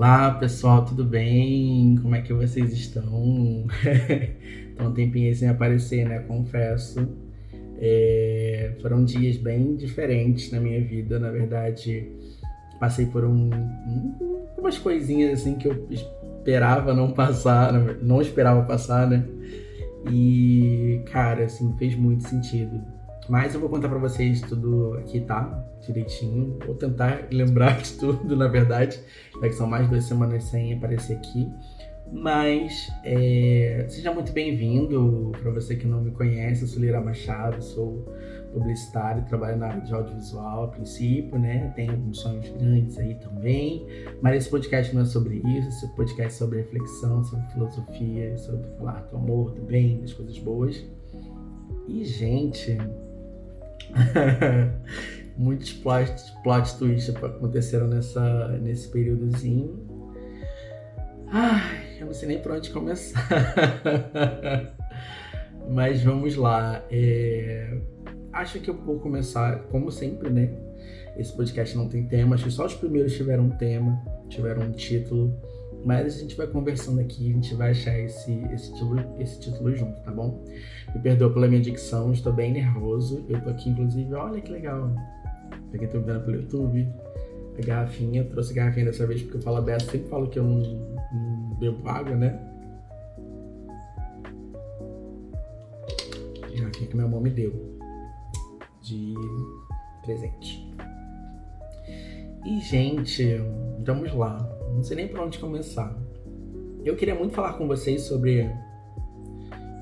Olá pessoal, tudo bem? Como é que vocês estão? Tô um tempinho aí sem aparecer, né? Confesso. Foram dias bem diferentes na minha vida, na verdade. Passei por umas coisinhas assim que eu esperava não passar, não esperava passar, né? E, cara, assim, fez muito sentido. Mas eu vou contar pra vocês tudo aqui, tá? Direitinho. Vou tentar lembrar de tudo, na verdade, já que são mais 2 semanas sem aparecer aqui. Mas seja muito bem-vindo. Para você que não me conhece, eu sou Lira Machado, sou publicitário, trabalho na área de audiovisual a princípio, né? Tenho alguns sonhos grandes aí também. Mas esse podcast não é sobre isso, esse podcast é sobre reflexão, sobre filosofia, sobre falar do amor, do bem, das coisas boas. E, gente, muitos plot twists aconteceram nesse períodozinho. Ai, eu não sei nem por onde começar. Mas vamos lá. Acho que eu vou começar, como sempre, né? Esse podcast não tem tema, acho que só os primeiros tiveram um tema, tiveram um título. Mas a gente vai conversando aqui, a gente vai achar esse título junto, tá bom? Me perdoa pela minha dicção, estou bem nervoso. Eu tô aqui, inclusive, olha que legal. Pra quem tá me vendo pelo YouTube, a garrafinha, eu trouxe a garrafinha dessa vez porque eu falo aberto, sempre falo que eu não bebo água, né? A garrafinha que minha mãe me deu de presente. E, gente, vamos lá. Não sei nem por onde começar. Eu queria muito falar com vocês sobre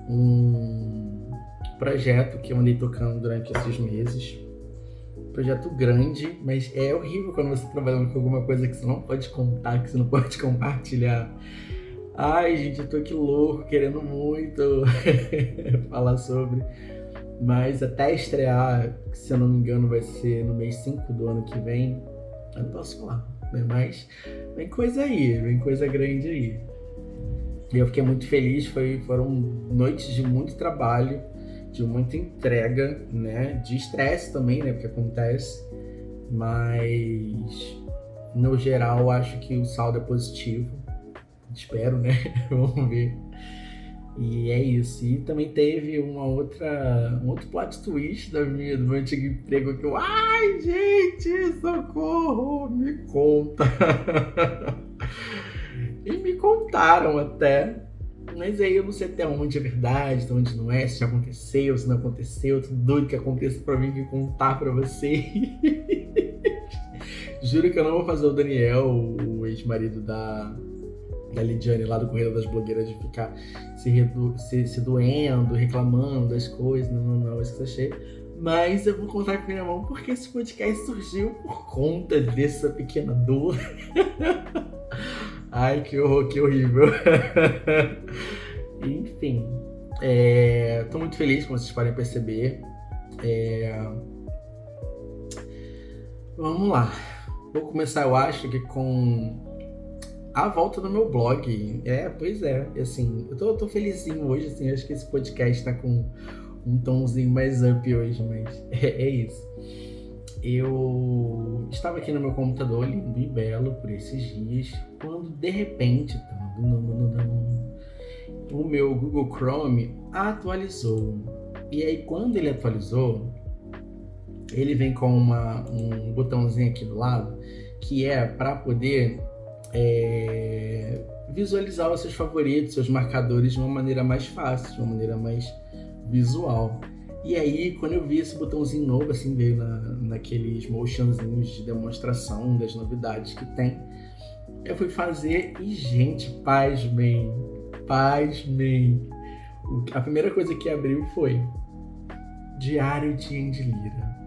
um projeto que eu andei tocando durante esses meses. Projeto grande, mas é horrível quando você tá trabalhando com alguma coisa que você não pode contar, que você não pode compartilhar. Ai, gente, eu tô aqui louco, querendo muito falar sobre. Mas até estrear, se eu não me engano, vai ser no mês 5 do ano que vem. Eu não posso falar, né? Mas vem coisa aí, vem coisa grande aí. E eu fiquei muito feliz, foram noites de muito trabalho, de muita entrega, né? De estresse também, né? Porque acontece. Mas, no geral, acho que o saldo é positivo. Espero, né? Vamos ver. E é isso. E também teve um outro plot twist do meu antigo emprego que eu... Ai, gente, socorro! Me conta! E me contaram até. Mas aí eu não sei até onde é verdade, até onde não é, se já aconteceu, se não aconteceu. Tô doido que aconteça pra mim que contar pra você. Juro que eu não vou fazer o Daniel, o ex-marido da Lidiane lá do Correio das Blogueiras, de ficar se doendo, reclamando das coisas. Não, isso que eu achei. Mas eu vou contar com a minha mão porque esse podcast surgiu por conta dessa pequena dor. Ai, que horror, que horrível. Enfim, tô muito feliz, como vocês podem perceber. Vamos lá. Vou começar, eu acho, que com a volta do meu blog. Pois é, assim, eu tô felizinho hoje, assim, acho que esse podcast tá com um tomzinho mais up hoje, mas é isso. Eu estava aqui no meu computador, lindo e belo, por esses dias, quando de repente o meu Google Chrome atualizou. E aí, quando ele atualizou, ele vem com um botãozinho aqui do lado, que é para poder visualizar os seus favoritos, seus marcadores de uma maneira mais fácil, de uma maneira mais visual. E aí, quando eu vi esse botãozinho novo, assim, veio naqueles motionzinhos de demonstração das novidades que tem, eu fui fazer e, gente, pasmem. A primeira coisa que abriu foi Diário de Andy Lira.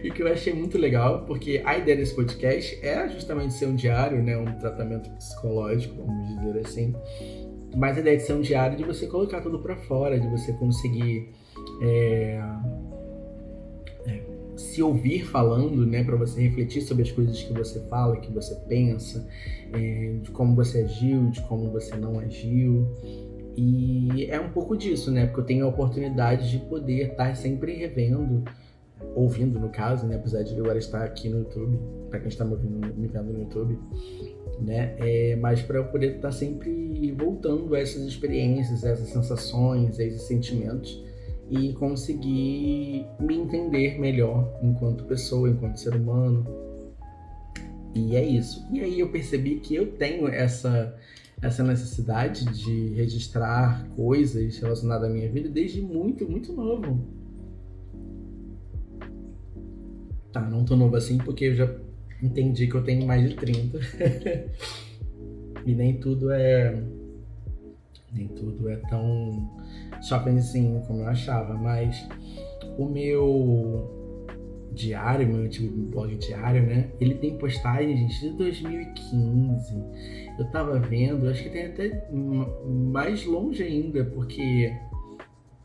E o que eu achei muito legal, porque a ideia desse podcast é justamente ser um diário, né, um tratamento psicológico, vamos dizer assim. Mas a ideia de ser um diário, de você colocar tudo pra fora, de você conseguir se ouvir falando, né, para você refletir sobre as coisas que você fala, que você pensa, de como você agiu, de como você não agiu. E é um pouco disso, né, porque eu tenho a oportunidade de poder estar sempre revendo ouvindo no caso, né? Apesar de eu agora estar aqui no YouTube, para quem está me vendo no YouTube, né? Mas para eu poder estar sempre voltando a essas experiências, a essas sensações, a esses sentimentos e conseguir me entender melhor enquanto pessoa, enquanto ser humano. E é isso. E aí eu percebi que eu tenho essa necessidade de registrar coisas relacionadas à minha vida desde muito, muito novo. Tá, não tô novo assim porque eu já entendi que eu tenho mais de 30. E nem tudo é tão shopping assim como eu achava, mas o meu diário, meu antigo blog diário, né? Ele tem postagens, gente, de 2015. Eu tava vendo, acho que tem até mais longe ainda, porque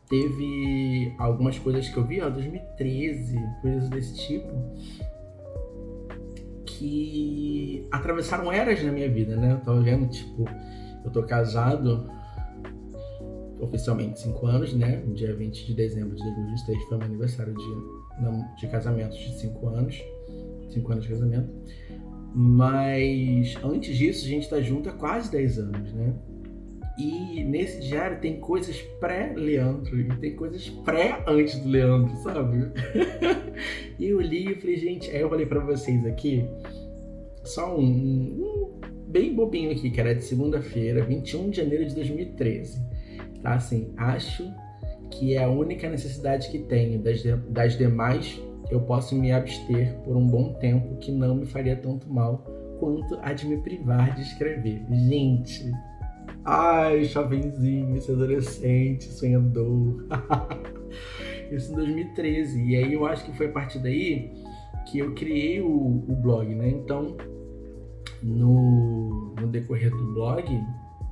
teve algumas coisas que eu vi, 2013, coisas desse tipo, que atravessaram eras na minha vida, né? Eu tava vendo, tipo, eu tô casado oficialmente 5 anos, né? No dia 20 de dezembro de 2023 foi meu aniversário de casamento de 5 anos. 5 anos de casamento. Mas antes disso, a gente tá junto há quase 10 anos, né? E nesse diário tem coisas pré-Leandro e tem coisas pré-antes do Leandro, sabe? E eu li e falei, gente, aí eu falei pra vocês aqui, só um bem bobinho aqui, que era de segunda-feira, 21 de janeiro de 2013. Tá, assim, acho que é a única necessidade que tenho. Das demais, eu posso me abster por um bom tempo, que não me faria tanto mal quanto a de me privar de escrever. Gente, ai, jovenzinho, esse adolescente, sonhador. Isso em 2013. E aí eu acho que foi a partir daí que eu criei o blog, né? Então, no decorrer do blog,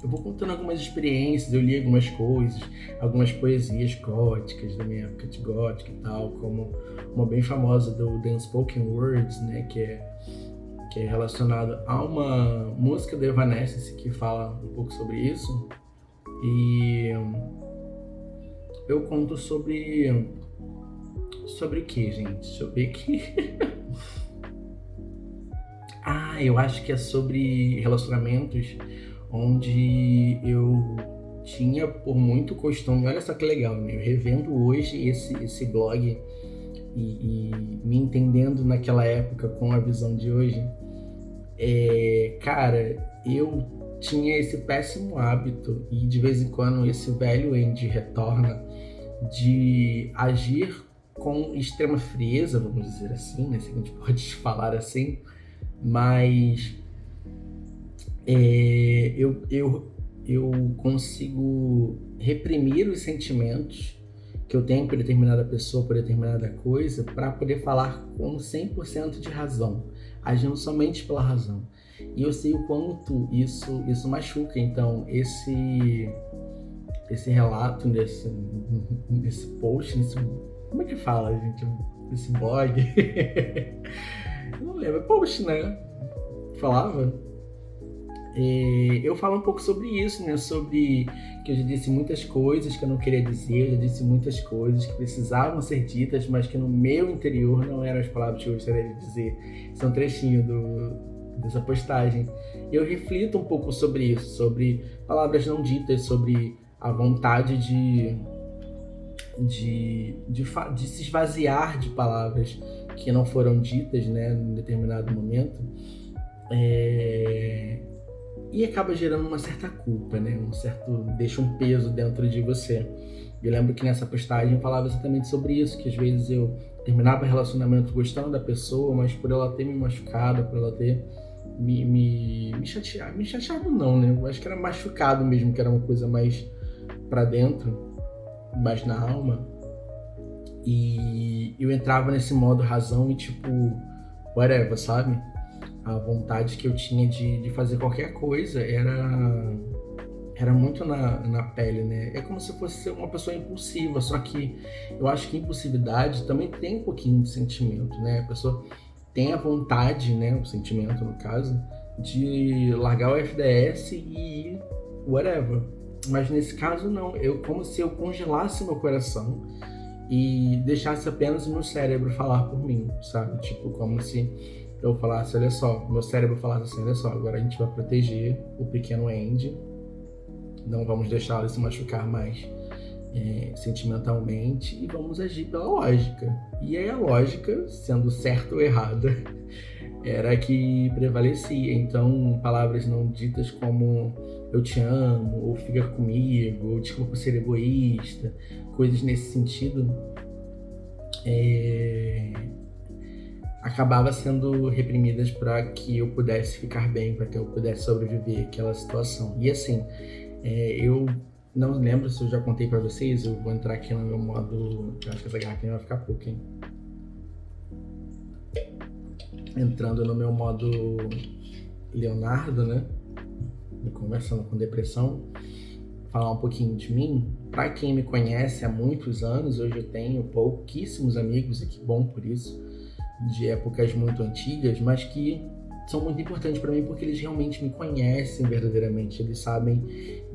eu vou contando algumas experiências, eu li algumas coisas, algumas poesias góticas da minha época de gótica e tal, como uma bem famosa do The Unspoken Words, né, que é relacionado a uma música do Evanescence que fala um pouco sobre isso. E eu conto sobre o que, gente? Deixa eu ver aqui. Eu acho que é sobre relacionamentos onde eu tinha por muito costume. Olha só que legal, né? Eu revendo hoje esse blog e me entendendo naquela época com a visão de hoje. Cara, eu tinha esse péssimo hábito, e de vez em quando esse velho Andy retorna, de agir com extrema frieza, vamos dizer assim, né? Se a gente pode falar assim, mas eu consigo reprimir os sentimentos que eu tenho por determinada pessoa, por determinada coisa, para poder falar com 100% de razão, agindo somente pela razão. E eu sei o quanto isso machuca. Então, esse relato nesse post, como é que fala, gente? Esse blog? Eu não lembro, post, né? Falava. Eu falo um pouco sobre isso, né? Sobre que eu já disse muitas coisas que eu não queria dizer, eu já disse muitas coisas que precisavam ser ditas, mas que no meu interior não eram as palavras que eu gostaria de dizer. Isso é um trechinho dessa postagem. Eu reflito um pouco sobre isso, sobre palavras não ditas, sobre a vontade de se esvaziar de palavras que não foram ditas, né, em determinado momento. E acaba gerando uma certa culpa, né? Deixa um peso dentro de você. Eu lembro que nessa postagem eu falava exatamente sobre isso, que às vezes eu terminava o relacionamento gostando da pessoa, mas por ela ter me machucado, por ela ter me chateado não, né? Eu acho que era machucado mesmo, que era uma coisa mais pra dentro, mais na alma. E eu entrava nesse modo razão e tipo, whatever, sabe? A vontade que eu tinha de fazer qualquer coisa era muito na pele, né? É como se fosse uma pessoa impulsiva, só que eu acho que impulsividade também tem um pouquinho de sentimento, né? A pessoa tem a vontade, né? O sentimento, no caso, de largar o FDS e ir whatever. Mas nesse caso, não. Como se eu congelasse meu coração e deixasse apenas o meu cérebro falar por mim, sabe? Tipo, como se eu falasse, olha só, meu cérebro falasse assim, olha só, agora a gente vai proteger o pequeno Andy, não vamos deixá-lo se machucar mais sentimentalmente e vamos agir pela lógica. E aí a lógica, sendo certa ou errada, era que prevalecia. Então, palavras não ditas como eu te amo, ou fica comigo, ou desculpa por ser egoísta, coisas nesse sentido, acabava sendo reprimidas para que eu pudesse ficar bem, para que eu pudesse sobreviver àquela situação. E assim, eu não lembro se eu já contei para vocês, eu vou entrar aqui no meu modo... Eu acho que essa garrafinha vai ficar pouco, hein? Entrando no meu modo Leonardo, né? Conversando com depressão, falar um pouquinho de mim. Para quem me conhece há muitos anos, hoje eu tenho pouquíssimos amigos, e que bom por isso, de épocas muito antigas, mas que são muito importantes para mim porque eles realmente me conhecem verdadeiramente. Eles sabem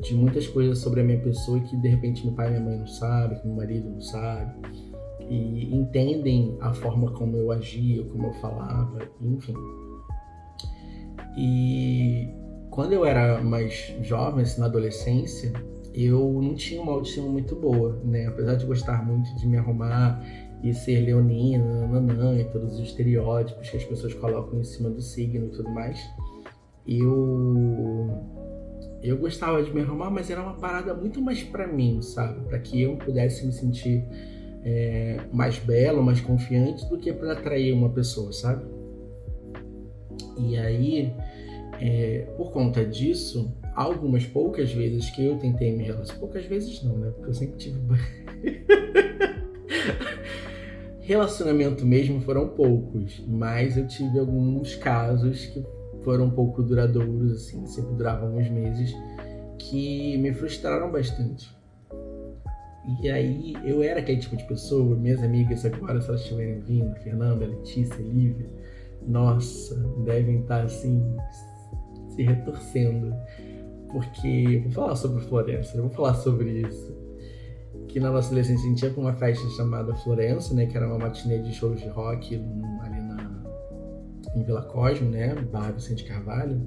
de muitas coisas sobre a minha pessoa que de repente meu pai e minha mãe não sabem, que meu marido não sabe, e entendem a forma como eu agia, como eu falava, enfim. E quando eu era mais jovem, assim, na adolescência, eu não tinha uma autoestima muito boa, né? Apesar de gostar muito de me arrumar e ser leonina, nanã, e todos os estereótipos que as pessoas colocam em cima do signo e tudo mais, eu gostava de me arrumar, mas era uma parada muito mais pra mim, sabe? Pra que eu pudesse me sentir mais belo, mais confiante do que pra atrair uma pessoa, sabe? E aí, por conta disso, algumas poucas vezes que eu tentei me relacionar, poucas vezes não, né? Porque eu sempre tive relacionamento mesmo foram poucos, mas eu tive alguns casos que foram um pouco duradouros, assim, sempre duravam uns meses, que me frustraram bastante. E aí eu era aquele tipo de pessoa, minhas amigas agora, se elas estiverem vindo, Fernanda, Letícia, Lívia, nossa, devem estar assim, se retorcendo, porque vou falar sobre Florença, eu vou falar sobre isso. Que na nossa adolescência a gente ia pra uma festa chamada Florença, né, que era uma matinê de shows de rock ali em Vila Cosmo, né, Barra Vicente Carvalho.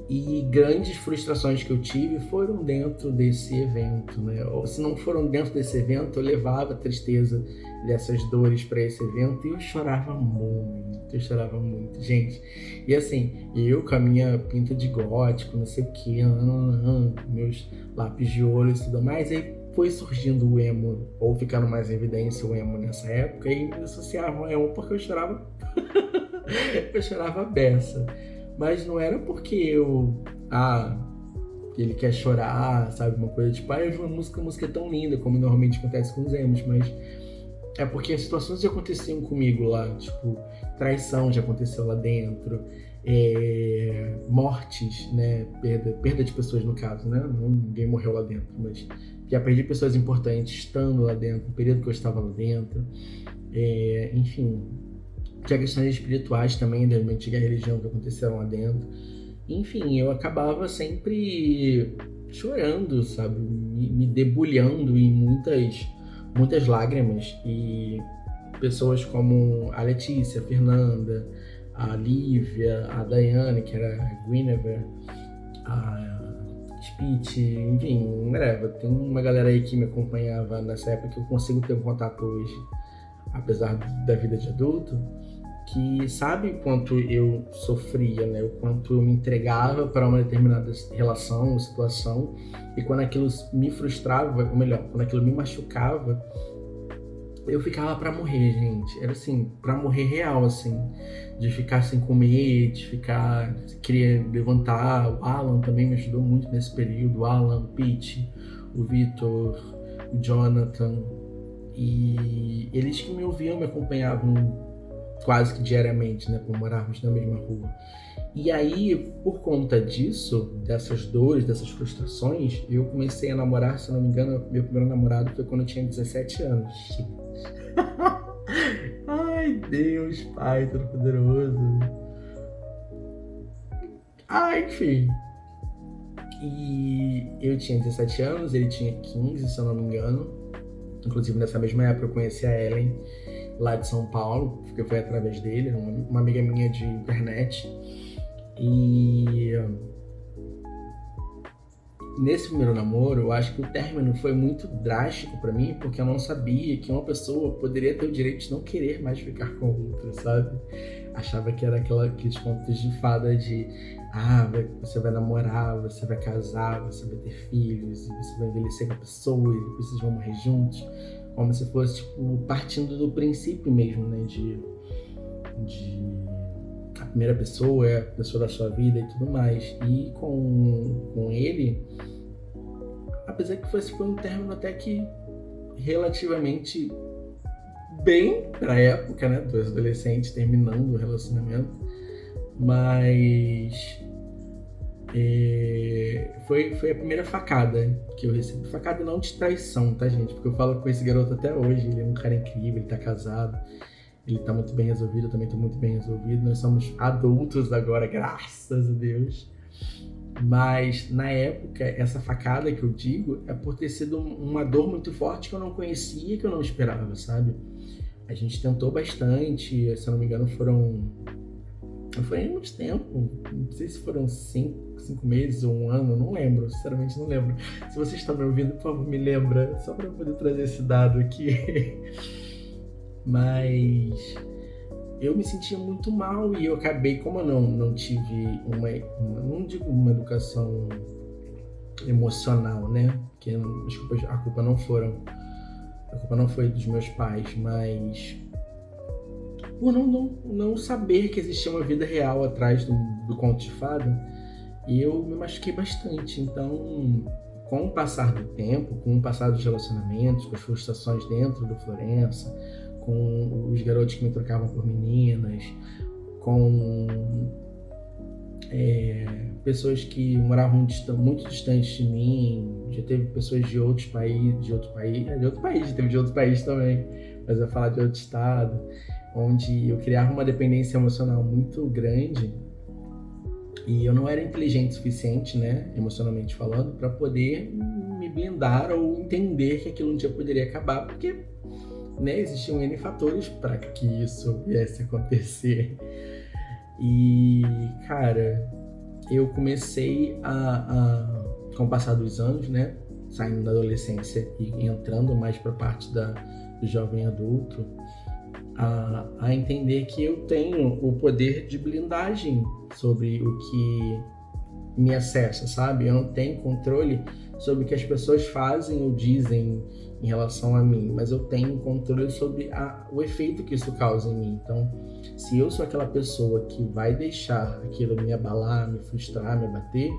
E grandes frustrações que eu tive foram dentro desse evento, né? Ou se não foram dentro desse evento, eu levava a tristeza dessas dores para esse evento e eu chorava muito, gente. E assim, eu com a minha pinta de gótico, não sei o que, meus lápis de olho e tudo mais, aí foi surgindo o emo, ou ficando mais em evidência o emo nessa época, e me associavam ao emo porque eu chorava, eu chorava a beça. Mas não era porque ele quer chorar, sabe? Uma coisa tipo, eu vi uma música, a música é tão linda, como normalmente acontece com os emos, mas é porque as situações já aconteciam comigo lá, tipo, traição já aconteceu lá dentro, mortes, né? Perda de pessoas no caso, né? Ninguém morreu lá dentro, mas já perdi pessoas importantes estando lá dentro, no período que eu estava lá dentro, enfim. Tinha questões espirituais também, da minha antiga religião que aconteceram lá dentro. Enfim, eu acabava sempre chorando, sabe? Me debulhando em muitas lágrimas. E pessoas como a Letícia, a Fernanda, a Lívia, a Daiane, que era a Guinevere, a Spitz, enfim, tem uma galera aí que me acompanhava nessa época que eu consigo ter um contato hoje, apesar da vida de adulto, que sabe o quanto eu sofria, né? O quanto eu me entregava para uma determinada relação ou situação, e quando aquilo me frustrava, ou melhor, quando aquilo me machucava, eu ficava para morrer, gente. Era assim, para morrer real, assim, de ficar sem comer, de ficar, queria levantar. O Alan também me ajudou muito nesse período, o Alan, o Pete, o Vitor, o Jonathan, e eles que me ouviam, me acompanhavam quase que diariamente, né, por morarmos na mesma rua. E aí, por conta disso, dessas dores, dessas frustrações, eu comecei a namorar, se não me engano, meu primeiro namorado foi quando eu tinha 17 anos. Ai, Deus, Pai Todo-Poderoso. Enfim. E eu tinha 17 anos, ele tinha 15, se eu não me engano. Inclusive, nessa mesma época, eu conheci a Ellen, lá de São Paulo, porque foi através dele, uma amiga minha de internet. E nesse primeiro namoro, eu acho que o término foi muito drástico pra mim, porque eu não sabia que uma pessoa poderia ter o direito de não querer mais ficar com outra, sabe? Achava que era aqueles contos de fada de você vai namorar, você vai casar, você vai ter filhos, e você vai envelhecer com a pessoa, e depois vocês vão morrer juntos. Como se fosse, tipo, partindo do princípio mesmo, né? De a primeira pessoa é a pessoa da sua vida e tudo mais. E com ele, apesar que foi um término até que relativamente bem pra época, né? Dois adolescentes terminando o relacionamento. Mas foi a primeira facada que eu recebi. Facada não de traição, tá, gente? Porque eu falo com esse garoto até hoje. Ele é um cara incrível, ele tá casado. Ele tá muito bem resolvido, eu também tô muito bem resolvido. Nós somos adultos agora, graças a Deus. Mas, na época, essa facada que eu digo é por ter sido uma dor muito forte que eu não conhecia, que eu não esperava, sabe? A gente tentou bastante, se eu não me engano não foi nem muito tempo, não sei se foram 5 meses ou 1 ano, não lembro, sinceramente não lembro. Se você está me ouvindo, por favor, me lembra, só para eu poder trazer esse dado aqui. Mas eu me sentia muito mal e eu acabei, como eu não tive não digo uma educação emocional, né? Porque a culpa não foi dos meus pais, mas por não saber que existia uma vida real atrás do conto de fada, e eu me machuquei bastante. Então, com o passar do tempo, com o passar dos relacionamentos, com as frustrações dentro do Florença, com os garotos que me trocavam por meninas, com pessoas que moravam muito distantes de mim. Já teve pessoas de outro país também, mas eu vou falar de outro estado, onde eu criava uma dependência emocional muito grande e eu não era inteligente o suficiente, né, emocionalmente falando, para poder me blindar ou entender que aquilo um dia poderia acabar, porque, né, existiam N fatores para que isso viesse a acontecer. E, cara, eu comecei com o passar dos anos, né, saindo da adolescência e entrando mais para a parte do jovem adulto, a entender que eu tenho o poder de blindagem sobre o que me acessa, sabe? Eu não tenho controle sobre o que as pessoas fazem ou dizem em relação a mim, mas eu tenho controle sobre o efeito que isso causa em mim. Então, se eu sou aquela pessoa que vai deixar aquilo me abalar, me frustrar, me abater,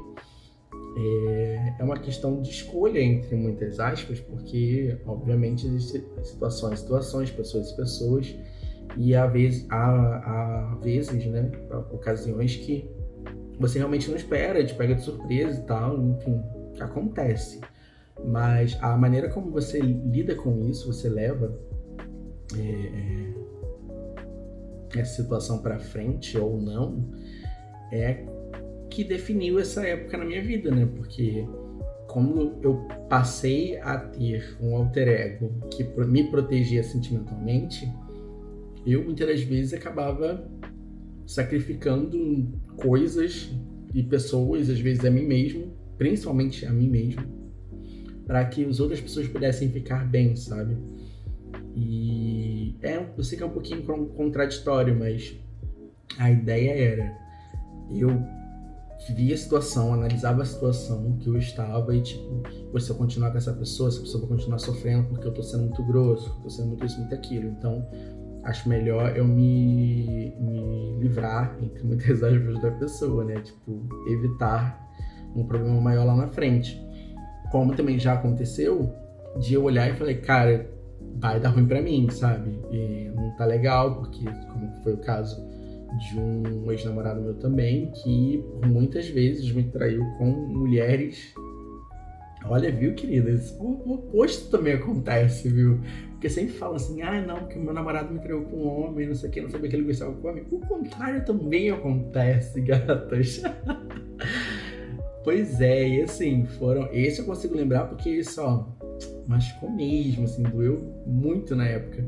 é uma questão de escolha, entre muitas aspas, porque, obviamente, existem situações, pessoas, e há vezes, né, ocasiões que você realmente não espera, te pega de surpresa e tal, enfim, acontece. Mas a maneira como você lida com isso, você leva essa situação para frente ou não, é que definiu essa época na minha vida, né? Porque como eu passei a ter um alter ego que me protegia sentimentalmente, eu muitas das vezes acabava sacrificando coisas e pessoas, às vezes a mim mesmo, principalmente a mim mesmo, para que as outras pessoas pudessem ficar bem, sabe? E eu sei que é um pouquinho contraditório, mas a ideia era, eu via a situação, analisava a situação que eu estava e tipo, se eu continuar com essa pessoa vai continuar sofrendo porque eu tô sendo muito grosso, tô sendo muito isso, muito aquilo. Então, acho melhor eu me livrar, entre muitas aspas, da pessoa, né? Tipo, evitar um problema maior lá na frente. Como também já aconteceu, de eu olhar e falei, cara, vai dar ruim pra mim, sabe? E não tá legal, porque, como foi o caso de um ex-namorado meu também, que por muitas vezes me traiu com mulheres. Olha, viu, queridas? O oposto também acontece, viu? Porque sempre falam assim, não, que meu namorado me traiu com um homem, não sei o que, não sabia que ele gostava com homem. O contrário também acontece, gatas. Pois é, e assim, esse eu consigo lembrar porque isso, machucou mesmo, assim, doeu muito na época.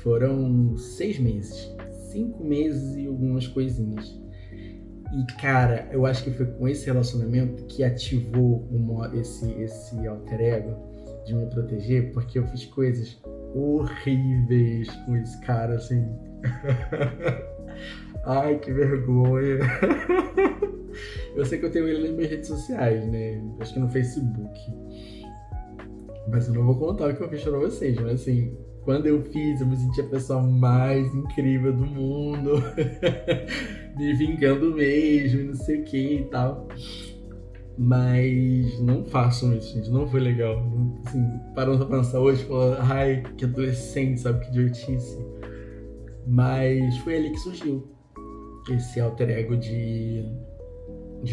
Foram 6 meses, 5 meses e algumas coisinhas. E, cara, eu acho que foi com esse relacionamento que ativou esse alter ego de me proteger, porque eu fiz coisas horríveis com esse cara, assim. Ai, que vergonha. Eu sei que eu tenho ele nas minhas redes sociais, né? Acho que no Facebook. Mas eu não vou contar o que eu fiz pra vocês, mas assim, quando eu fiz, eu me senti a pessoa mais incrível do mundo. Me vingando mesmo, não sei o que e tal. Mas não façam isso, gente. Não foi legal. Assim, parando pra pensar hoje, falando, ai, que adolescente, sabe? Que idiotice. Mas foi ali que surgiu esse alter ego de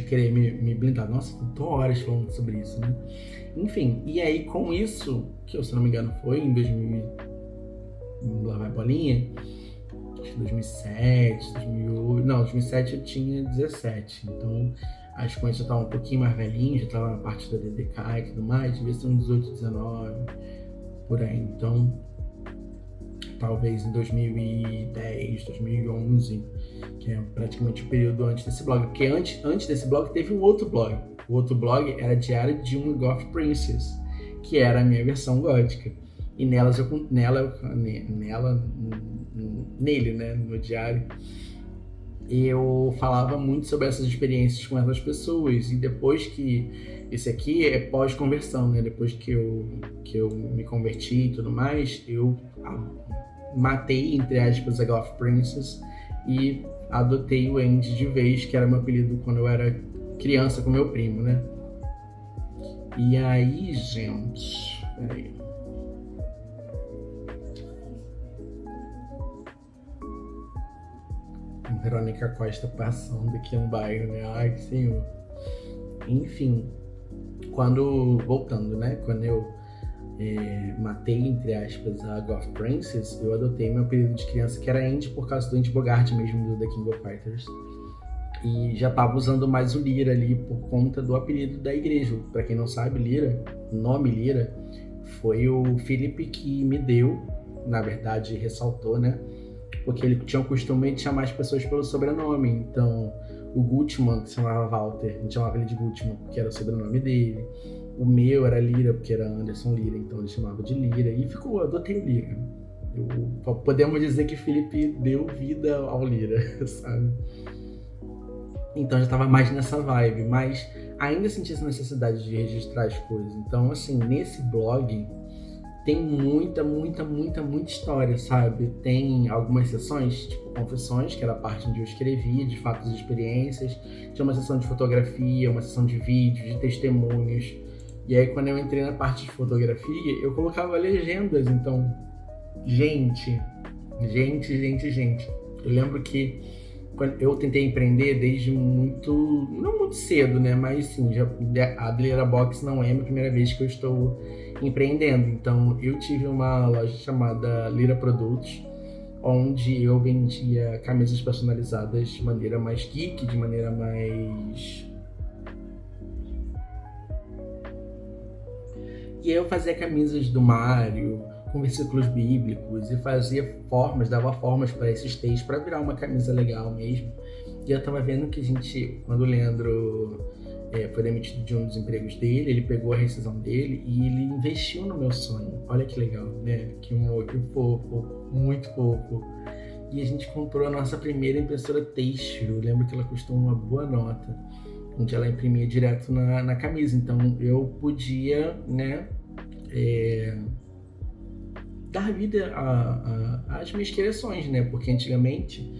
querer me blindar. Nossa, tô horas falando sobre isso, né? Enfim, e aí com isso, que eu, se não me engano, foi em 2000, lá vai bolinha, acho que 2007, 2008, não, 2007 eu tinha 17, então acho que quando eu já tava um pouquinho mais velhinho, já tava na parte da DDK e tudo mais, devia ser uns 18, 19, por aí, então talvez em 2010, 2011, que é praticamente o período antes desse blog, porque antes desse blog teve um outro blog. O outro blog era Diário de uma Goth Princess, que era a minha versão gótica. E nele, né, no diário, eu falava muito sobre essas experiências com essas pessoas. E depois que... Esse aqui é pós-conversão, né? Depois que eu me converti e tudo mais, eu matei, entre aspas, a Goth Princess e adotei o Andy de vez, que era meu apelido quando eu era criança com meu primo, né? E aí, gente... Peraí. Verônica Costa passando aqui no bairro, né? Ai, que senhor. Enfim, voltando, né? Quando eu matei, entre aspas, a Goth Princess, eu adotei meu apelido de criança, que era Andy, por causa do Andy Bogart mesmo, do The King of Fighters. E já tava usando mais o Lira ali por conta do apelido da igreja. Pra quem não sabe, Lira, o nome Lira, foi o Felipe que me deu, na verdade, ressaltou, né? Porque ele tinha o costume de chamar as pessoas pelo sobrenome. Então, o Gutmann, que se chamava Walter, a gente chamava ele de Gutmann, porque era o sobrenome dele. O meu era Lira, porque era Anderson Lira, então ele chamava de Lira. E adotei o Lira. Podemos dizer que Felipe deu vida ao Lira, sabe? Então já tava mais nessa vibe, mas ainda senti essa necessidade de registrar as coisas. Então, assim, nesse blog tem muita história, sabe? Tem algumas sessões, tipo confissões, que era a parte onde eu escrevia, de fatos e experiências. Tinha uma sessão de fotografia, uma sessão de vídeos, de testemunhos. E aí, quando eu entrei na parte de fotografia, eu colocava legendas. Então, gente. Eu lembro que quando eu tentei empreender desde não muito cedo, né? Mas sim, a Adlera Box não é a minha primeira vez que eu estou empreendendo. Então, eu tive uma loja chamada Lira Produtos, onde eu vendia camisas personalizadas de maneira mais geek, de maneira mais... E aí eu fazia camisas do Mario, com versículos bíblicos, e dava formas para esses textos, para virar uma camisa legal mesmo. E eu tava vendo que quando o Leandro foi demitido de um dos empregos dele, ele pegou a rescisão dele e ele investiu no meu sonho. Olha que legal, né? Que fofo, muito fofo. E a gente comprou a nossa primeira impressora têxtil. Eu lembro que ela custou uma boa nota, onde ela imprimia direto na camisa. Então eu podia, né, dar vida às minhas criações, né? Porque antigamente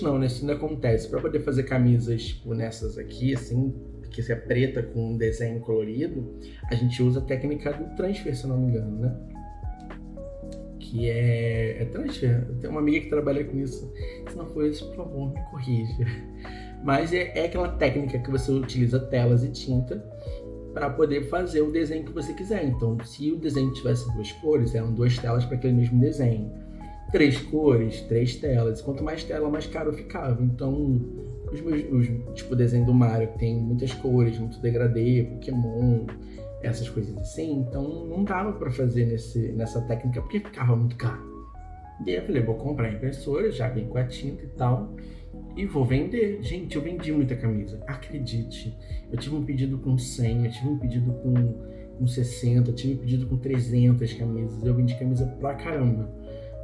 não, né? Isso ainda acontece. Para poder fazer camisas tipo nessas aqui, assim, que é preta com um desenho colorido, a gente usa a técnica do transfer, se eu não me engano, né? Que é transfer. Eu tenho uma amiga que trabalha com isso. Se não for isso, por favor, me corrija. Mas é aquela técnica que você utiliza telas e tinta para poder fazer o desenho que você quiser. Então, se o desenho tivesse 2 cores, eram 2 telas para aquele mesmo desenho. 3 cores, 3 telas. Quanto mais tela, mais caro ficava. Então, tipo o desenho do Mario, que tem muitas cores, muito degradê, Pokémon, essas coisas assim, então não dava pra fazer nessa técnica porque ficava muito caro. E aí eu falei, vou comprar a impressora, já vem com a tinta e tal, e vou vender. Gente, eu vendi muita camisa, acredite. Eu tive um pedido com 100, eu tive um pedido com 60, eu tive um pedido com 300 camisas, eu vendi camisa pra caramba.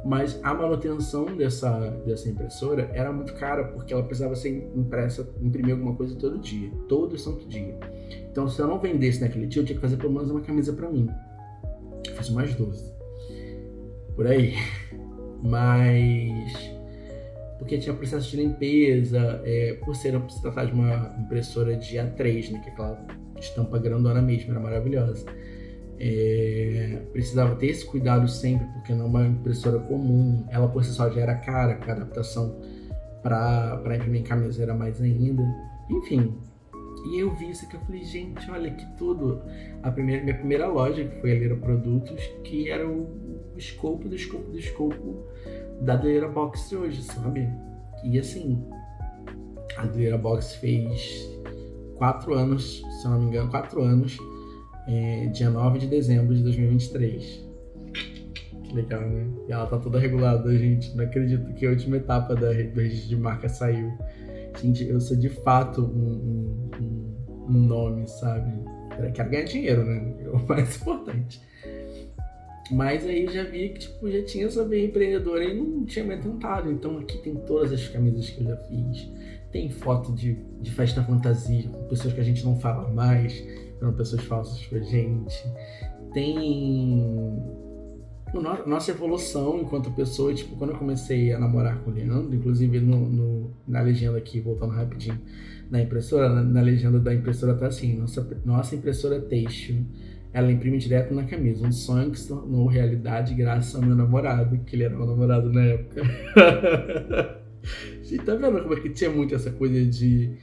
Mas a manutenção dessa impressora era muito cara, porque ela precisava ser impressa, imprimir alguma coisa todo dia, todo santo dia. Então, se eu não vendesse naquele dia, eu tinha que fazer pelo menos uma camisa pra mim. Eu fiz umas 12. Por aí. Mas... porque tinha processo de limpeza, por se tratar de uma impressora de A3, né, que é aquela estampa grandona mesmo, era maravilhosa. Precisava ter esse cuidado sempre, porque não é uma impressora comum, ela por si só já era cara, porque a adaptação para imprimir camisa era mais ainda. Enfim, e eu vi isso aqui, eu falei, gente, olha que tudo. Minha primeira loja, que foi a Lira Produtos, que era o escopo do escopo da Lira Box de hoje, sabe? E assim, a Lira Box fez 4 anos, se eu não me engano, 4 anos, dia 9 de dezembro de 2023. Que legal, né? E ela tá toda regulada, gente. Não acredito que a última etapa do registro de marca saiu. Gente, eu sou de fato um nome, sabe? Eu quero ganhar dinheiro, né? É o mais importante. Mas aí eu já vi que, tipo, já tinha essa veia empreendedora e não tinha me atentado. Então aqui tem todas as camisas que eu já fiz. Tem foto de festa fantasia com pessoas que a gente não fala mais, eram pessoas falsas com a gente. Tem nossa evolução enquanto pessoa. Tipo, quando eu comecei a namorar com o Leandro, inclusive na legenda aqui, voltando rapidinho, na impressora, na legenda da impressora tá assim, nossa impressora têxtil, ela imprime direto na camisa, um sonho que se tornou realidade graças ao meu namorado, que ele era meu namorado na época. E tá vendo como é que tinha muito essa coisa de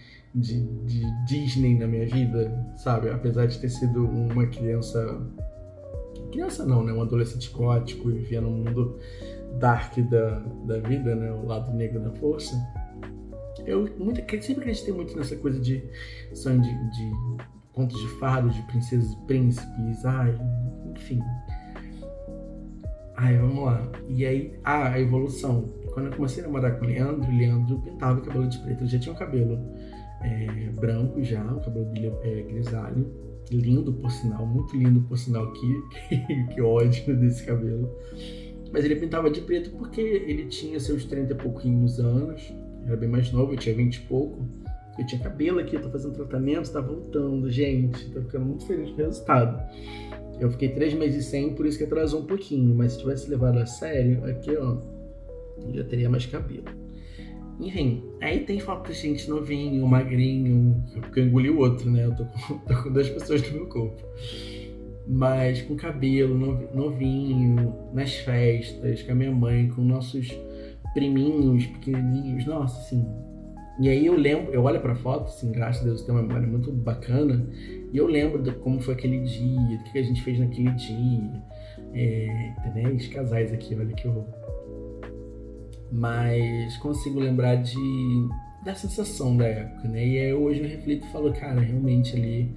Disney na minha vida, sabe? Apesar de ter sido uma criança não, né? Um adolescente gótico e vivia no mundo dark da vida, né? O lado negro da força. Eu sempre acreditei muito nessa coisa de sonho de contos de fadas, de princesas e príncipes, enfim. Vamos lá. E aí, a evolução. Quando eu comecei a namorar com o Leandro pintava o cabelo de preto. Ele já tinha o cabelo branco já, o cabelo dele é grisalho. Lindo, por sinal, muito lindo, por sinal, que ódio desse cabelo. Mas ele pintava de preto porque ele tinha seus 30 e pouquinhos anos, era bem mais novo, eu tinha 20 e pouco. Eu tinha cabelo aqui, eu tô fazendo tratamento, tá voltando, gente, tô ficando muito feliz com o resultado. Eu fiquei 3 meses sem, por isso que atrasou um pouquinho, mas se tivesse levado a sério, aqui ó, eu já teria mais cabelo. Enfim, aí tem foto de gente novinho, magrinho, porque eu engoli o outro, né? Eu tô com 2 pessoas no meu corpo. Mas com cabelo novinho, nas festas, com a minha mãe, com nossos priminhos pequenininhos, nossa, assim. E aí eu olho pra foto, assim, graças a Deus, eu tenho uma memória muito bacana, e eu lembro de como foi aquele dia, do que a gente fez naquele dia. Tem 10 casais aqui, olha que horror. Mas consigo lembrar da sensação da época, né? E aí hoje eu reflito e falo, cara, realmente ali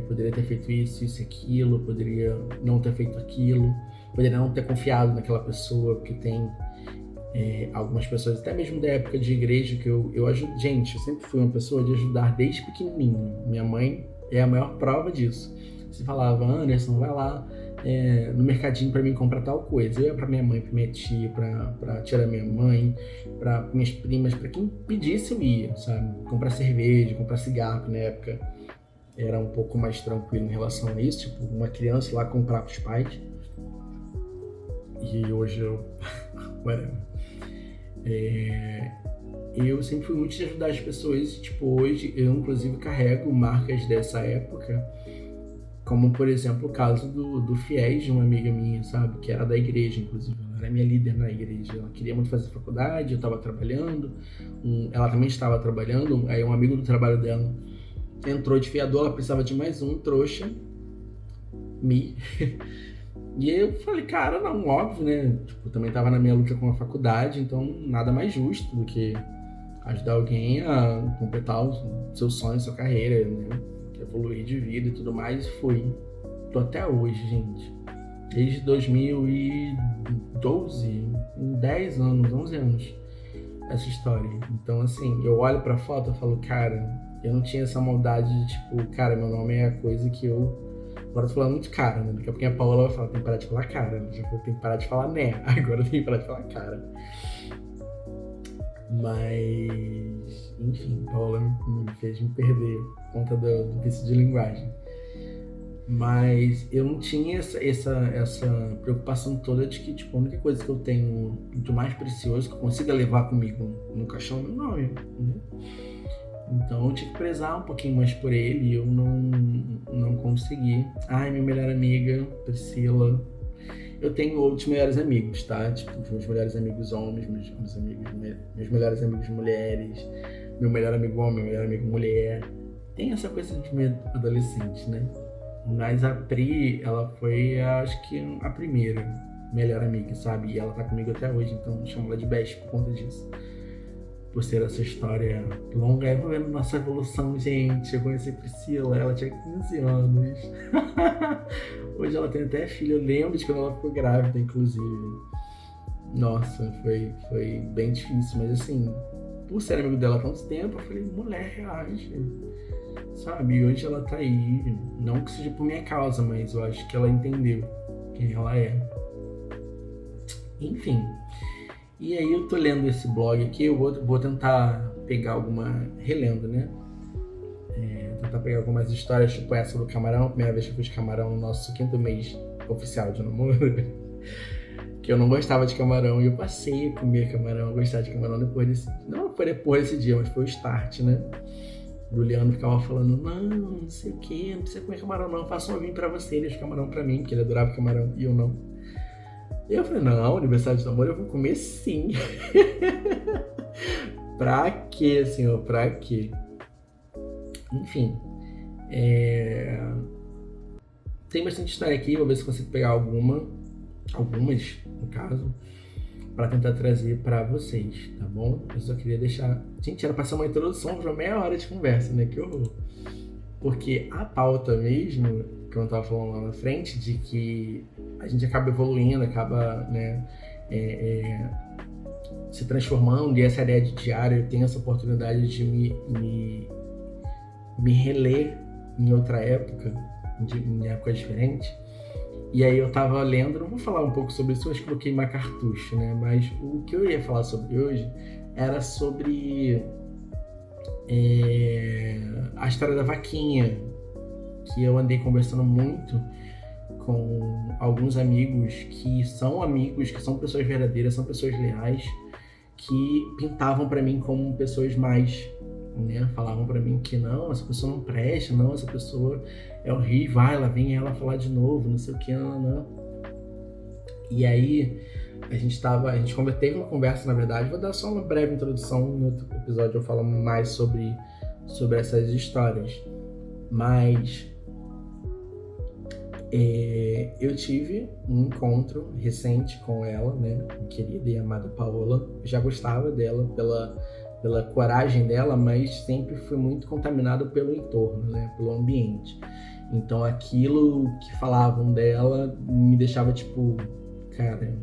poderia ter feito isso e aquilo, poderia não ter feito aquilo, poderia não ter confiado naquela pessoa, porque tem algumas pessoas, até mesmo da época de igreja, que eu ajudo. Gente, eu sempre fui uma pessoa de ajudar desde pequenininho. Minha mãe é a maior prova disso. Você falava, Anderson, vai lá no mercadinho pra mim comprar tal coisa. Eu ia pra minha mãe, pra minha tia, pra tia da minha mãe, pra minhas primas, pra quem pedisse eu ia, sabe? Comprar cerveja, comprar cigarro, que na época era um pouco mais tranquilo em relação a isso. Tipo, uma criança ir lá comprar pros pais. E hoje eu... whatever. Eu sempre fui muito de ajudar as pessoas. Tipo, hoje eu inclusive carrego marcas dessa época, como por exemplo o caso do Fiéis, de uma amiga minha, sabe, que era da igreja, inclusive ela era minha líder na igreja. Ela queria muito fazer faculdade, eu estava trabalhando, ela também estava trabalhando. Aí um amigo do trabalho dela entrou de fiador, ela precisava de mais um trouxa, e aí eu falei, cara, não, óbvio, né? Tipo, eu também tava na minha luta com a faculdade, então nada mais justo do que ajudar alguém a completar o seu sonho, sua carreira, né? evoluir de vida e tudo mais, fui. Tô até hoje, gente. Desde 2012, em 10 anos, 11 anos, essa história. Então, assim, eu olho pra foto e falo, cara, eu não tinha essa maldade de, tipo, cara, meu nome é a coisa que eu... Agora eu tô falando muito cara, né? Daqui a pouquinho a Paola vai falar, tem que parar de falar cara. Já falou, tem que parar de falar né. Agora eu tenho que parar de falar cara. Mas, enfim, Paola me fez me perder por conta do vício de linguagem. Mas eu não tinha essa preocupação toda de que, tipo, a única coisa que eu tenho de mais precioso que eu consiga levar comigo no caixão é meu nome, né? Então eu tinha que prezar um pouquinho mais por ele e eu não consegui. Ai, minha melhor amiga, Priscila. Eu tenho outros melhores amigos, tá? Tipo, os meus melhores amigos homens, meus melhores amigos mulheres, meu melhor amigo homem, meu melhor amigo mulher. Tem essa coisa de meio adolescente, né? Mas a Pri, ela foi, acho que, a primeira melhor amiga, sabe? E ela tá comigo até hoje, então eu chamo ela de best por conta disso. Por ser essa história longa, eu vou vendo nossa evolução, gente. Eu conheci a Priscila, ela tinha 15 anos. Hoje ela tem até filho, eu lembro de quando ela ficou grávida, inclusive. Nossa, foi bem difícil, mas assim, por ser amigo dela há tanto tempo, eu falei, mulher, reage. Sabe, e hoje ela tá aí, não que seja por minha causa, mas eu acho que ela entendeu quem ela é. Enfim, e aí eu tô lendo esse blog aqui, eu vou tentar pegar relendo, né? Tentar pegar algumas histórias, tipo essa do camarão, a primeira vez que eu fiz camarão no nosso 5º mês oficial de namoro, que eu não gostava de camarão, e eu passei a comer camarão, a gostar de camarão depois desse... Não foi depois desse dia, mas foi o start, né? O Leandro ficava falando, não sei o que, não precisa comer camarão não, faça um vinho pra você, deixa camarão pra mim, porque ele adorava camarão e eu não. E eu falei, não, aniversário de namoro eu vou comer sim. Pra quê, senhor, pra quê? Enfim, tem bastante história aqui, vou ver se consigo pegar algumas, no caso, pra tentar trazer pra vocês, tá bom? Eu só queria deixar... Gente, era pra ser uma introdução de uma meia hora de conversa, né? Que horror. Porque a pauta mesmo, que eu tava falando lá na frente, de que a gente acaba evoluindo, acaba, né, se transformando, e essa ideia de diário, eu tenho essa oportunidade de me reler em outra época, em época diferente. E aí eu tava lendo, não vou falar um pouco sobre isso, eu acho que coloquei uma cartucho, né? Mas o que eu ia falar sobre hoje era sobre a história da vaquinha, que eu andei conversando muito com alguns amigos que são pessoas verdadeiras, são pessoas leais, que pintavam pra mim como pessoas mais, né? Falavam pra mim que não, essa pessoa não presta, não, essa pessoa é horrível, lá vem ela falar de novo, não sei o que, não. E aí a gente teve uma conversa, na verdade, vou dar só uma breve introdução, no outro episódio eu falo mais sobre essas histórias, mas eu tive um encontro recente com ela, né, minha querida e amada Paola. Eu já gostava dela pela coragem dela, mas sempre fui muito contaminado pelo entorno, né, pelo ambiente. Então aquilo que falavam dela me deixava tipo, cara,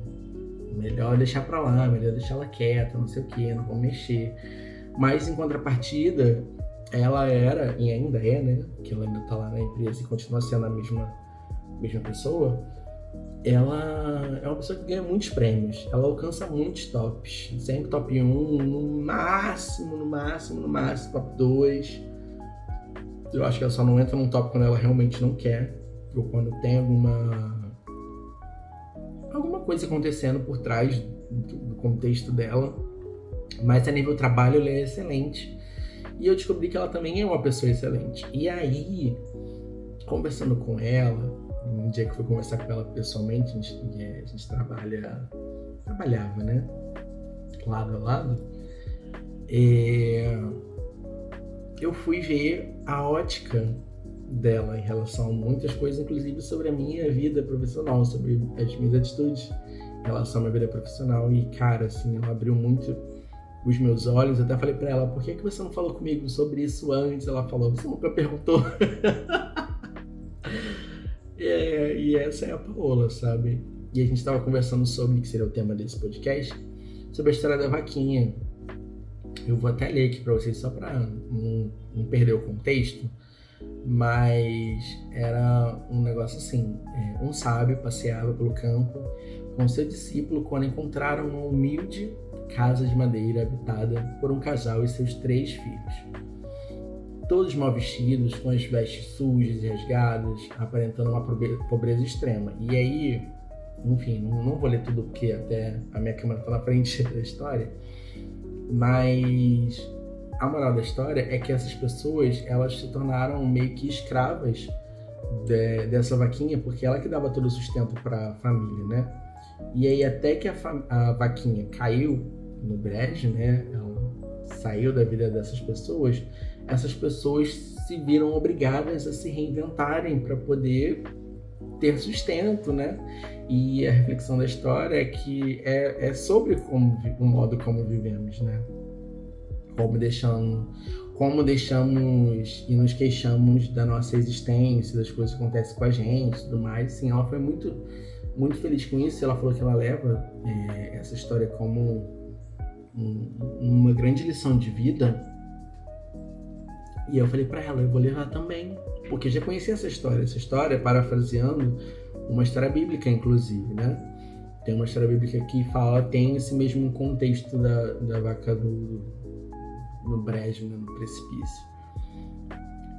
melhor deixar pra lá, melhor deixar ela quieta, não sei o que, não vou mexer. Mas em contrapartida, ela era, e ainda é, né, que ela ainda tá lá na empresa e continua sendo a mesma pessoa, ela é uma pessoa que ganha muitos prêmios, ela alcança muitos tops, sempre top 1, no máximo top 2. Eu acho que ela só não entra num top quando ela realmente não quer, ou quando tem alguma coisa acontecendo por trás do contexto dela. Mas a nível trabalho ela é excelente, e eu descobri que ela também é uma pessoa excelente. E aí, conversando com ela, um dia que eu fui conversar com ela pessoalmente, a gente trabalhava, né, lado a lado, eu fui ver a ótica dela em relação a muitas coisas, inclusive sobre a minha vida profissional, sobre as minhas atitudes em relação à minha vida profissional. E, cara, assim, ela abriu muito os meus olhos. Eu até falei pra ela, por que você não falou comigo sobre isso antes? Ela falou, você nunca perguntou. E essa é a Paola, sabe? E a gente tava conversando sobre, que seria o tema desse podcast, sobre a história da vaquinha. Eu vou até ler aqui pra vocês, só pra não perder o contexto. Mas era um negócio assim, um sábio passeava pelo campo com seu discípulo quando encontraram uma humilde casa de madeira habitada por um casal e seus 3 filhos. Todos mal vestidos, com as vestes sujas e rasgadas, aparentando uma pobreza extrema. E aí, enfim, não vou ler tudo porque até a minha câmera está na frente da história, mas a moral da história é que essas pessoas, elas se tornaram meio que escravas dessa vaquinha, porque ela que dava todo o sustento para a família, né? E aí até que a vaquinha caiu no brejo, né? Ela saiu da vida dessas pessoas, essas pessoas se viram obrigadas a se reinventarem para poder ter sustento, né? E a reflexão da história é que é sobre o modo como vivemos, né? Como deixamos e nos queixamos da nossa existência, das coisas que acontecem com a gente e tudo mais. Sim, ela foi muito, muito feliz com isso. Ela falou que ela leva essa história como uma grande lição de vida. E eu falei pra ela, eu vou levar também, porque eu já conhecia essa história, parafraseando uma história bíblica, inclusive, né? Tem uma história bíblica que tem esse mesmo contexto da vaca no brejo, né, no precipício.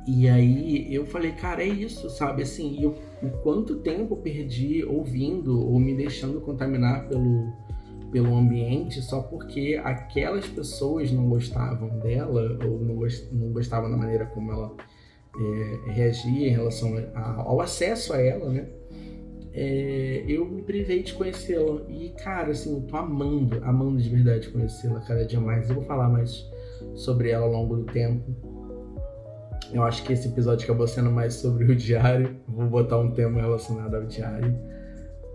E aí eu falei, cara, é isso, sabe? Assim, o quanto tempo eu perdi ouvindo ou me deixando contaminar pelo ambiente só porque aquelas pessoas não gostavam dela ou não gostavam da maneira como ela reagia em relação ao acesso a ela, né? Eu me privei de conhecê-la e, cara, assim, eu tô amando de verdade conhecê-la cada dia mais. Eu vou falar mais sobre ela ao longo do tempo. Eu acho que esse episódio acabou sendo mais sobre o diário. Vou botar um tema relacionado ao diário,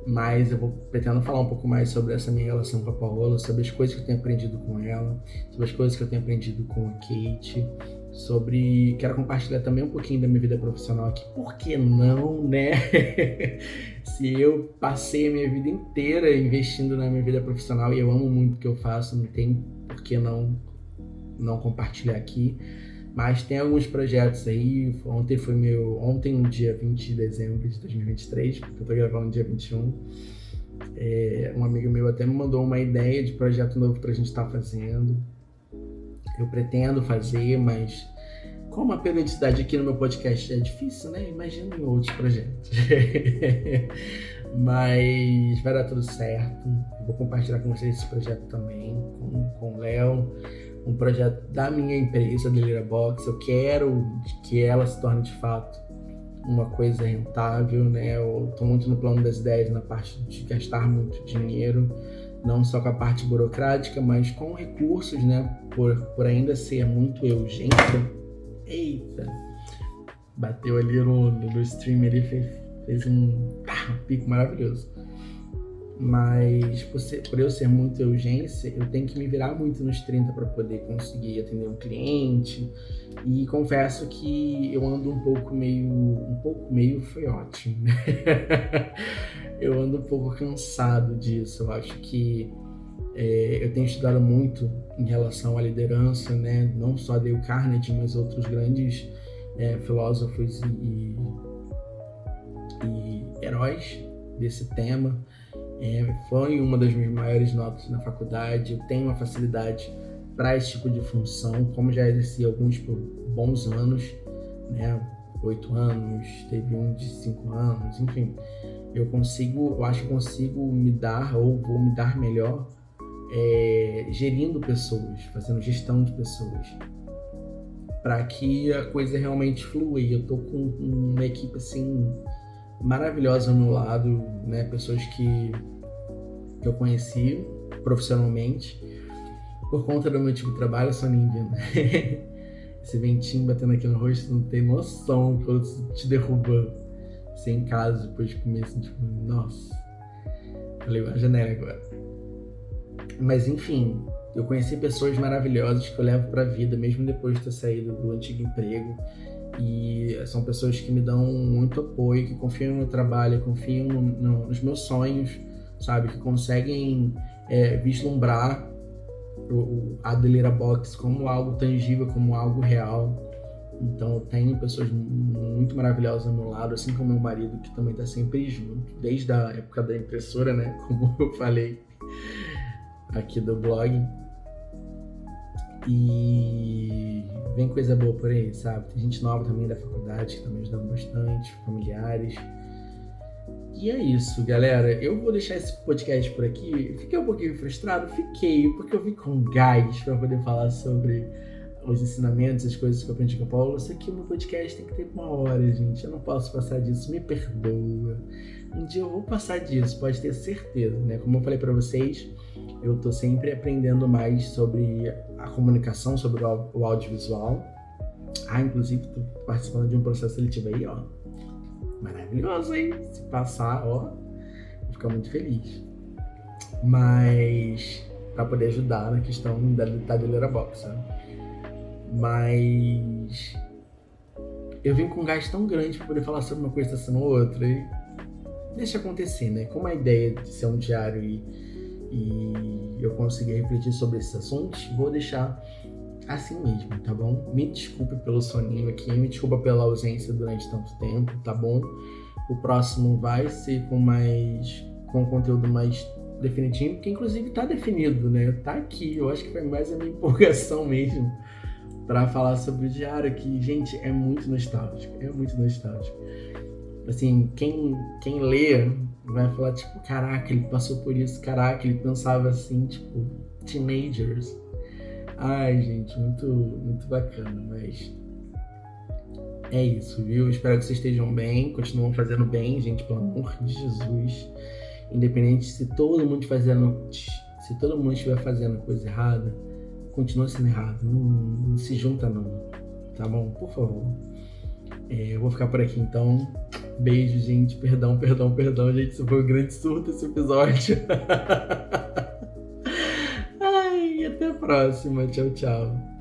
mas eu pretendo falar um pouco mais sobre essa minha relação com a Paola, sobre as coisas que eu tenho aprendido com ela, sobre as coisas que eu tenho aprendido com a Kate, quero compartilhar também um pouquinho da minha vida profissional aqui, por que não, né? Se eu passei a minha vida inteira investindo na minha vida profissional e eu amo muito o que eu faço, não tem por que não compartilhar aqui. Mas tem alguns projetos aí. Ontem, no dia 20 de dezembro de 2023, porque eu tô gravando no dia 21, um amigo meu até me mandou uma ideia de projeto novo pra gente estar fazendo. Eu pretendo fazer, mas como a periodicidade aqui no meu podcast é difícil, né? Imagina em outros projetos. Mas vai dar tudo certo. Eu vou compartilhar com vocês esse projeto também, com o Léo. Um projeto da minha empresa, Delira Box. Eu quero que ela se torne de fato uma coisa rentável, né? Eu tô muito no plano das ideias, na parte de gastar muito dinheiro, não só com a parte burocrática, mas com recursos, né? Por ainda ser muito urgência. Eita! Bateu ali no stream, ele fez um pico maravilhoso. Mas por eu ser muito urgência, eu tenho que me virar muito nos 30 para poder conseguir atender um cliente. E confesso que eu ando um pouco meio foi ótimo, né? Eu ando um pouco cansado disso. Eu acho que eu tenho estudado muito em relação à liderança, né? Não só Dale Carnegie, mas outros grandes filósofos e heróis desse tema. Foi uma das minhas maiores notas na faculdade. Eu tenho uma facilidade para esse tipo de função, como já exerci alguns por bons anos, né? 8 anos, teve um de 5 anos, enfim. Eu acho que consigo me dar, ou vou me dar melhor, gerindo pessoas, fazendo gestão de pessoas, para que a coisa realmente flua. E eu tô com uma equipe assim maravilhosa ao meu lado, né? Pessoas que eu conheci profissionalmente por conta do meu tipo de trabalho, Soninha, né? Esse ventinho batendo aqui no rosto, não tem noção que eu te derrubando. Você em casa depois de comer, assim, tipo, nossa. Falei a janela agora. Mas enfim, Eu conheci pessoas maravilhosas que eu levo pra vida, mesmo depois de ter saído do antigo emprego. E são pessoas que me dão muito apoio, que confiam no meu trabalho, confiam nos meus sonhos, sabe? Que conseguem vislumbrar a Adeleira Box como algo tangível, como algo real. Então eu tenho pessoas muito maravilhosas ao meu lado, assim como meu marido, que também está sempre junto, desde a época da impressora, né? Como eu falei aqui do blog. E vem coisa boa por aí, sabe? Tem gente nova também da faculdade que tá me ajudando bastante, familiares. E é isso, galera. Eu vou deixar esse podcast por aqui. Fiquei um pouquinho frustrado? Fiquei, porque eu vim com gás para poder falar sobre os ensinamentos, as coisas que eu aprendi com a Paula. Só que o meu podcast tem que ter 1 hora, gente. Eu não posso passar disso, me perdoa. Um dia eu vou passar disso, pode ter certeza, né? Como eu falei para vocês, eu tô sempre aprendendo mais sobre a comunicação, sobre o audiovisual. Inclusive, tô participando de um processo seletivo aí, ó. Maravilhoso, hein? Se passar, ó, vou ficar muito feliz. Mas, pra poder ajudar na questão da Adeleira Box, sabe? Mas eu vim com um gás tão grande pra poder falar sobre uma coisa, tá sendo outra. E deixa acontecer, né? Como a ideia de ser um diário e eu consegui refletir sobre esses assuntos, vou deixar assim mesmo, tá bom? Me desculpe pelo soninho aqui, me desculpa pela ausência durante tanto tempo, tá bom? O próximo vai ser com um conteúdo mais definitivo, porque inclusive tá definido, né? Tá aqui, eu acho que foi mais a minha empolgação mesmo pra falar sobre o diário, que, gente, é muito nostálgico, Assim, quem lê vai falar, tipo, caraca, ele passou por isso, caraca, ele pensava assim, tipo, teenagers. Ai, gente, muito, muito bacana, mas é isso, viu? Espero que vocês estejam bem, continuam fazendo bem, gente, pelo amor de Jesus. Independente se todo mundo estiver fazendo coisa errada, continua sendo errado, não se junta não, tá bom? Por favor. Eu vou ficar por aqui então. Beijo, gente. Perdão, gente. Isso foi um grande surto esse episódio. Ai, até a próxima. Tchau, tchau.